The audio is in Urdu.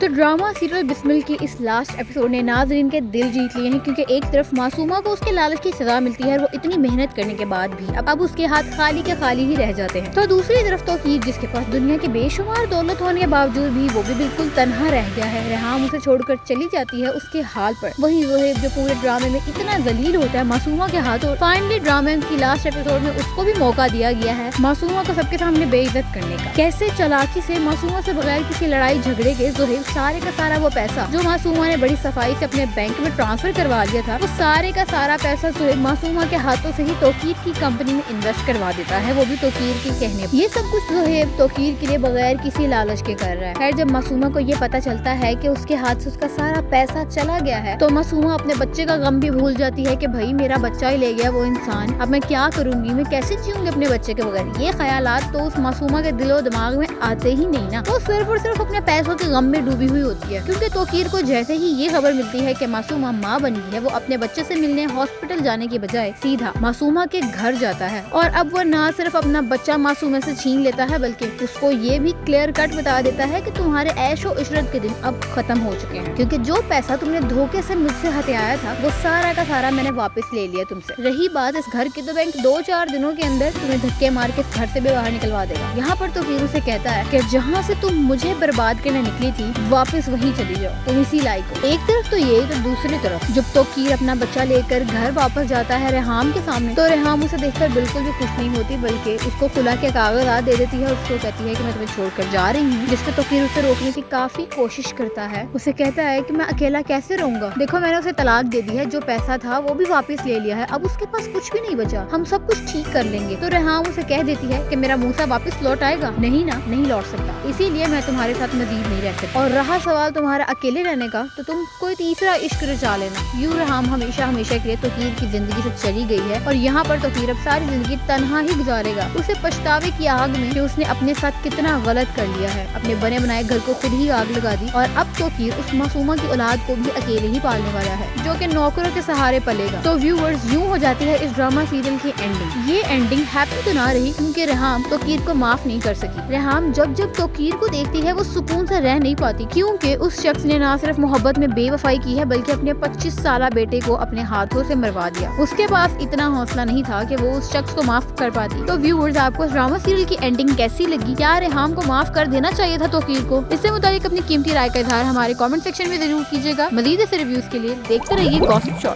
تو ڈرامہ سیریل بسمل کی اس لاسٹ ایپیسوڈ نے ناظرین کے دل جیت لیے ہیں، کیونکہ ایک طرف معصومہ کو اس کے لالچ کی سزا ملتی ہے اور وہ اتنی محنت کرنے کے بعد بھی اب اس کے ہاتھ خالی کے خالی ہی رہ جاتے ہیں، تو دوسری طرف توقیر جس کے پاس دنیا کے بے شمار دولت ہونے کے باوجود بھی وہ بھی بالکل تنہا رہ گیا ہے۔ ریحام اسے چھوڑ کر چلی جاتی ہے اس کے حال پر۔ وہیں زہیب جو پورے ڈرامے میں اتنا ذلیل ہوتا ہے معصومہ کے ہاتھوں، فائنلی ڈرامے کی لاسٹ ایپیسوڈ میں اس کو بھی موقع دیا گیا ہے معصومہ کو سب کے سامنے بے عزت کرنے کا۔ کیسے چالاکی سے معصومہ سے بغیر کسی لڑائی جھگڑے کے زہیب سارے کا سارا وہ پیسہ جو معصومہ نے بڑی صفائی سے اپنے بینک میں ٹرانسفر کروا دیا تھا، وہ سارے کا سارا پیسہ زہیب معصومہ کے ہاتھوں سے ہی توقیر کی کمپنی میں انویسٹ کروا دیتا ہے، وہ بھی توقیر کے کہنے پر۔ یہ سب کچھ زہیب توقیر کے لیے بغیر کسی لالچ کے کر رہا ہے۔ خیر جب معصومہ کو یہ پتا چلتا ہے کہ اس کے ہاتھ سے اس کا سارا پیسہ چلا گیا ہے، تو معصومہ اپنے بچے کا غم بھی بھول جاتی ہے کہ بھائی میرا بچہ ہی لے گیا وہ انسان، اب میں کیا کروں گی، میں کیسے جیوں گی اپنے بچے کے بغیر۔ یہ خیالات تو اس معصومہ کے دل و دماغ میں آتے ہی نہیں نا، وہ صرف اور صرف اپنے پیسوں کے غم میں ڈوبی ہوئی ہوتی ہے، کیونکہ توقیر کو جیسے ہی یہ خبر ملتی ہے کہ معصومہ ماں بن گئی ہے، وہ اپنے بچے سے ملنے ہاسپٹل جانے کی بجائے سیدھا معصومہ کے گھر جاتا ہے، اور اب وہ نہ صرف اپنا بچہ معصومہ سے چھین لیتا ہے بلکہ اس کو یہ بھی کلیئر کٹ بتا دیتا ہے کہ تمہارے عیش و عشرت کے دن اب ختم ہو چکے ہیں، کیونکہ جو پیسہ تم نے دھوکے سے مجھ سے ہتھیایا تھا وہ سارا کا سارا میں نے واپس لے لیا تم سے۔ رہی بات اس گھر کی، تو بینک 2-4 دنوں کے اندر تمہیں دھکے مار کے اس گھر سے بھی باہر نکلوا دے گا۔ یہاں پر تو پھر اسے کہتا ہے کہ جہاں سے تم مجھے برباد کرنے نکلی تھی واپس وہیں چلی جاؤ، تم اسی لائق ہو۔ ایک طرف تو یہ، تو دوسری طرف جب توقیر اپنا بچہ لے کر گھر واپس جاتا ہے ریحام کے سامنے، تو ریحام اسے دیکھ کر بالکل بھی خوش نہیں ہوتی، بلکہ اس کو خلا کے کاغذات دے دیتی ہے، اس کو کہتی ہے کہ میں تمہیں چھوڑ کر جا رہی ہوں، جس پہ توقیر اسے روکنے کی کافی کوشش کرتا ہے۔ اسے کہتا ہے کہ میں اکیلا کیسے رہوں گا، دیکھو میں نے اسے طلاق دے دی ہے، جو پیسہ تھا وہ بھی واپس لے لیا ہے، اب اس کے پاس کچھ بھی نہیں بچا، ہم سب کچھ ٹھیک کر لیں گے۔ تو ریحام اسے کہہ دیتی ہے کہ میرا موسیٰ واپس لوٹ آئے گا، نہیں نا، نہیں لوٹ سکتا، اسی لیے میں تمہارے ساتھ مزید نہیں رہ سکتا، اور رہا سوال تمہارا اکیلے رہنے کا تو تم کوئی تیسرا عشق رچا لینا۔ یوں ریحام ہمیشہ کے لیے توقیر کی زندگی سے چلی گئی ہے، اور یہاں پر توقیر اب ساری زندگی تنہا ہی گزارے گا، اسے پچھتاوے کی آگ میں کہ اس نے اپنے ساتھ کتنا غلط کر لیا ہے، اپنے بنے بنائے گھر کو خود ہی آگ لگا دی، اور اب توقیر اس معصومہ کی اولاد کو بھی اکیلے ہی پالنے والا ہے، جو کہ نوکروں کے سہارے پلے گا۔ تو ویورز یوں ہو جاتی ہے اس ڈرامہ سیریل کی اینڈنگ۔ یہ اینڈنگ ہیپی تو نہ رہی، کیونکہ ریحام توقیر کو معاف نہیں کر سکی۔ ریحام جب توقیر کو دیکھتی ہے وہ سکون سے رہ نہیں پاتی، کیونکہ اس شخص نے نہ صرف محبت میں بے وفائی کی ہے بلکہ اپنے 25 سالہ بیٹے کو اپنے ہاتھوں سے مروا دیا۔ اس کے پاس اتنا حوصلہ نہیں تھا کہ وہ اس شخص کو معاف کر پاتی۔ تو ویورز آپ کو اس ڈرامہ سیریل کی اینڈنگ کیسی لگی؟ کیا ریحام کو معاف کر دینا چاہیے تھا توقیر کو؟ اس سے متعلق اپنی قیمتی رائے کا اظہار ہمارے کامنٹ سیکشن میں ضرور کیجیے گا۔ مزید ایسے ریویوز کے لیے دیکھتے رہیے گوسپ شاٹ۔